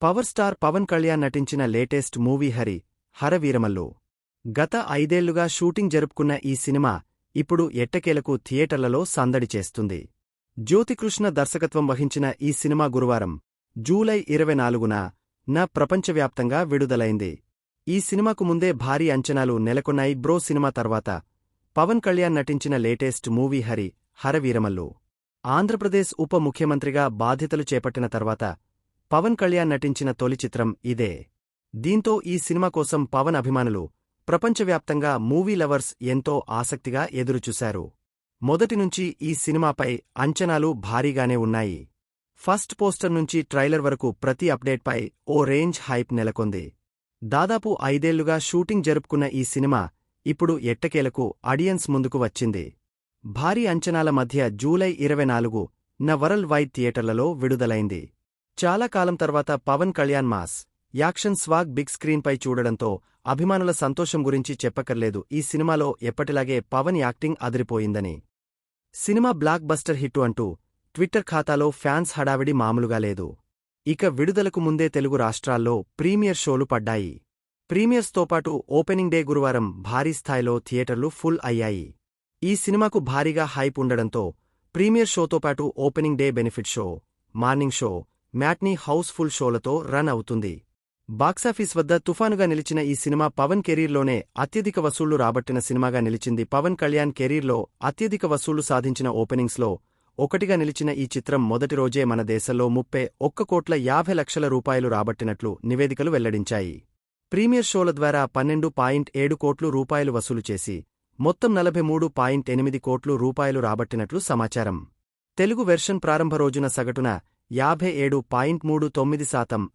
Power star Pawan Kalyan నటించిన latest movie హరవీరమల్లు. గత 5 ఏళ్లుగా షూటింగ్ జరుపుకున్న ఈ సినిమా ఇప్పుడు ఎట్టకేలకు థియేటర్లలో సందడి చేస్తుంది. జ్యోతికృష్ణ దర్శకత్వం వహించిన ఈ సినిమా గురువారం జూలై 24న ప్రపంచవ్యాప్తంగా విడుదలైంది. ఈ సినిమాకు ముందే భారీ అంచనాలు నెలకొన్నాయి. బ్రో సినిమా తర్వాత పవన్ కళ్యాణ్ నటించిన లేటెస్ట్ మూవీ హరవీరమల్లు. ఆంధ్రప్రదేశ్ ఉప ముఖ్యమంత్రిగా బాధ్యతలు చేపట్టిన తర్వాత పవన్ కళ్యాణ్ నటించిన తొలి చిత్రం ఇదే. దీంతో ఈ సినిమా కోసం పవన్ అభిమానులు, ప్రపంచవ్యాప్తంగా మూవీ లవర్స్ ఎంతో ఆసక్తిగా ఎదురుచూశారు. మొదటినుంచి ఈ సినిమాపై అంచనాలు భారీగానే ఉన్నాయి. ఫస్ట్ పోస్టర్ నుంచి ట్రైలర్ వరకు ప్రతి అప్డేట్పై ఓ రేంజ్ హైప్ నెలకొంది. దాదాపు 5 ఏళ్లుగా షూటింగ్ జరుపుకున్న ఈ సినిమా ఇప్పుడు ఎట్టకేలకు ఆడియన్స్ ముందుకు వచ్చింది. భారీ అంచనాల మధ్య జూలై 24న వరల్డ్ వైడ్ థియేటర్లలో విడుదలైంది. చాలా కాలం తర్వాత Pawan Kalyan mass action swag big స్క్రీన్పై చూడడంతో అభిమానుల సంతోషం గురించి చెప్పక్కర్లేదు. ఈ సినిమాలో ఎప్పటిలాగే పవన్ యాక్టింగ్ అదిరిపోయిందని, సినిమా బ్లాక్ బస్టర్ హిట్టు అంటూ ట్విట్టర్ ఖాతాలో ఫ్యాన్స్ హడావిడి మామూలుగా లేదు. ఇక విడుదలకు ముందే తెలుగు రాష్ట్రాల్లో ప్రీమియర్ షోలు పడ్డాయి. ప్రీమియర్స్తో పాటు ఓపెనింగ్ డే గురువారం భారీ స్థాయిలో థియేటర్లు ఫుల్ అయ్యాయి. ఈ సినిమాకు భారీగా హైప్ ఉండడంతో ప్రీమియర్ షోతో పాటు opening day benefit show, morning show, matinee house full షోలతో రన్ అవుతుంది. బాక్సాఫీస్ వద్ద తుఫానుగా నిలిచిన ఈ సినిమా పవన్ కెరీర్లోనే అత్యధిక వసూళ్లు రాబట్టిన సినిమాగా నిలిచింది. పవన్ కళ్యాణ్ కెరీర్లో అత్యధిక వసూళ్లు సాధించిన ఓపెనింగ్స్లో ఒకటిగా నిలిచిన ఈ చిత్రం మొదటి రోజే మన దేశంలో 31,50,00,000 రూపాయలు రాబట్టినట్లు నివేదికలు వెల్లడించాయి. ప్రీమియర్ షోల ద్వారా 12.7 కోట్ల రూపాయలు వసూలు చేసి మొత్తం 43.8 కోట్ల రూపాయలు రాబట్టినట్లు సమాచారం. తెలుగు వెర్షన్ ప్రారంభ రోజున సగటున 57.39%